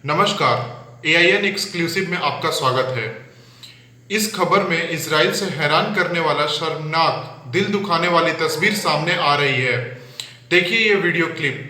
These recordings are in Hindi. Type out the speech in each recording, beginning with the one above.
नमस्कार, AIN एक्सक्लूसिव में आपका स्वागत है। इस खबर में इजराइल से हैरान करने वाला शर्मनाक, दिल दुखाने वाली तस्वीर सामने आ रही है। देखिए ये वीडियो क्लिप।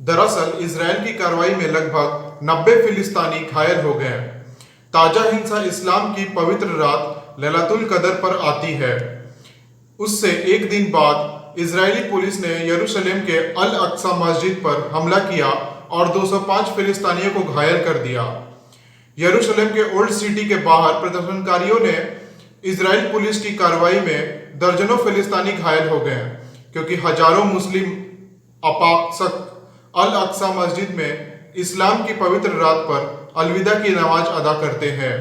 दरअसल इजराइल की कार्रवाई में लगभग 90 फिलिस्तीनी घायल हो गए हैं। ताजा हिंसा इस्लाम की पवित्र रात लैलतुल कदर पर आती है। उससे एक दिन बाद इजरायली पुलिस ने यरूशलेम के अल अक्सा मस्जिद पर हमला किया और 205 फिलिस्तीनियों को घायल कर दिया। यरूशलेम के ओल्ड सिटी के बाहर प्रदर्शनकारियों ने इजराइल पुलिस की कार्रवाई में दर्जनों फिलिस्तीनी घायल हो गए क्योंकि हजारों मुस्लिम अपाकसक अल अक्सा मस्जिद में इस्लाम की पवित्र रात पर अलविदा की नमाज अदा करते हैं।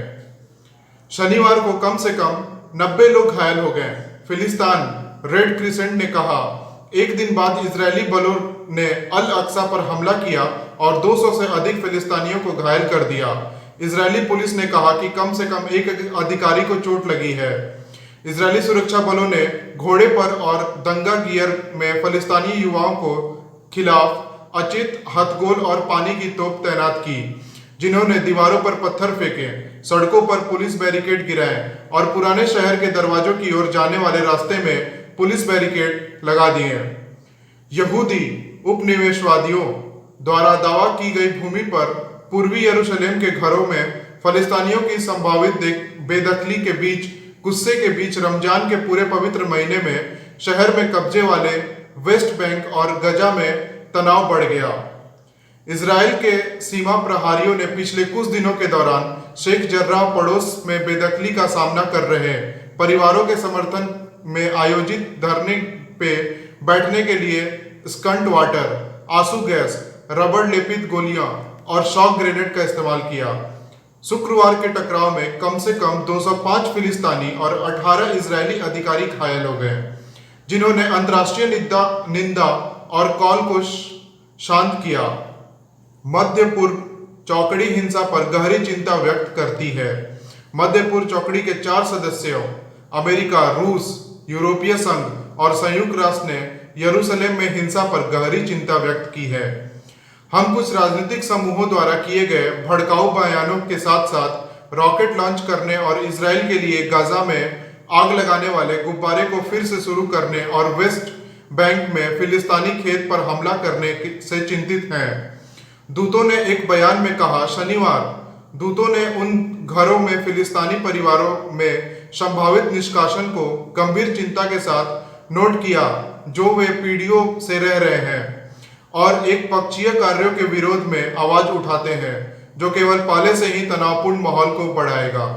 शनिवार को कम से कम 90 लोग घायल हो गए। फिलिस्तीन रेड क्रिसेंट ने कहा, एक दिन बाद इजरायली बलों ने अल अक्सा पर हमला किया और 200 से अधिक फिलिस्तीनियों को घायल कर दिया। इजरायली पुलिस ने कहा कि कम से कम एक अधिकारी को चोट लगी है। इजरायली सुरक्षा बलों ने घोड़े पर और दंगा गियर में फिलिस्तीनी युवाओं को खिलाफ अचेत हथगोल और पानी की तोप तैनात की, जिन्होंने दीवारों पर पत्थर फेंके, सड़कों पर पुलिस बैरिकेड गिराए और पुराने शहर के दरवाजों की ओर जाने वाले रास्ते में पुलिस बैरिकेड लगा दिए। यहूदी उपनिवेशवादियों द्वारा दावा की गई भूमि पर पूर्वी यरूशलेम के घरों में फलस्तीनियों की संभावित बेदखली के बीच गुस्से के बीच रमजान के पूरे पवित्र महीने में शहर में कब्जे वाले वेस्ट बैंक और गजा में तनाव बढ़ गया। इजराइल के सीमा प्रहरियों ने पिछले कुछ दिनों के दौरान शेख जर्राह पड़ोस में बेदखली का सामना कर रहे परिवारों के समर्थन में आयोजित धरने पे बैठने के लिए स्कंट वाटर, आंसू गैस, रबड़ लेपित गोलियां और शॉक ग्रेनेड का इस्तेमाल किया। शुक्रवार के टकराव में कम से कम 205 फिलिस्तीनी और 18 इजरायली अधिकारी घायल हो गए, जिन्होंने अंतर्राष्ट्रीय निंदा और कॉल को शांत किया। मध्य पूर्व चौकड़ी हिंसा पर गहरी चिंता व्यक्त करती है। मध्य पूर्व चौकड़ी के 4 सदस्यों अमेरिका, रूस, यूरोपीय संघ और संयुक्त राष्ट्र ने यरूशलेम में हिंसा पर गहरी चिंता व्यक्त की है। हम कुछ राजनीतिक समूहों द्वारा किए गए भड़काऊ बयानों के साथ साथ रॉकेट लॉन्च करने और इजराइल के लिए गाजा में आग लगाने वाले गुब्बारे को फिर से शुरू करने और वेस्ट बैंक में फिलिस्तीनी खेत पर हमला करने से चिंतित हैं। दूतों ने एक बयान में कहा, शनिवार दूतों ने उन घरों में फिलिस्तीनी परिवारों में संभावित निष्कासन को गंभीर चिंता के साथ नोट किया जो वे पीढ़ियों से रह रहे हैं और एक पक्षीय कार्यों के विरोध में आवाज उठाते हैं, जो केवल पहले से ही तनावपूर्ण माहौल को बढ़ाएगा।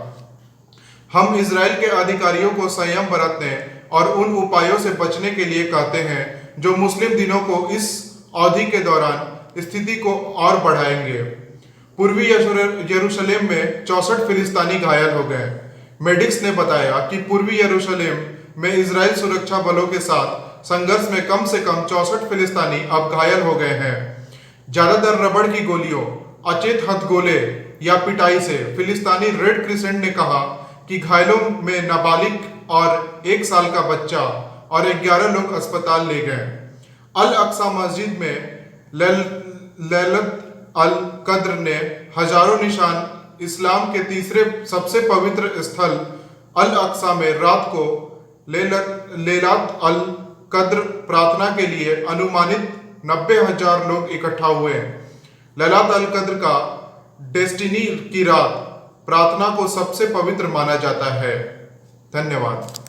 हम इजराइल के अधिकारियों को संयम बरतने और उन उपायों से बचने के लिए कहते हैं जो मुस्लिम दिनों को इस अवधि के दौरान स्थिति को और बढ़ाएंगे। पूर्वी यरूशलेम में 64 फिलिस्तीनी घायल हो गए। मेडिक्स ने बताया कि पूर्वी यरूशलेम में इजराइल सुरक्षा बलों के साथ संघर्ष में कम से कम 64 फिलिस्तीनी अब घायल हो गए हैं, ज्यादातर रबड़ की गोलियों, अचेत हथगोले या पिटाई से। फिलिस्तीनी रेड क्रिसेंट ने कहा कि घायलों में नाबालिग और 1 साल का बच्चा और 11 लोग अस्पताल ले गए। अल अक्सा मस्जिद में लैलत अल कद्र ने हजारों निशान इस्लाम के तीसरे सबसे पवित्र स्थल अल अक्सा में रात को लैलत अल कद्र प्रार्थना के लिए अनुमानित 90,000 लोग इकट्ठा हुए। लैलत अल कद्र का डेस्टिनी की रात प्रार्थना को सबसे पवित्र माना जाता है। धन्यवाद।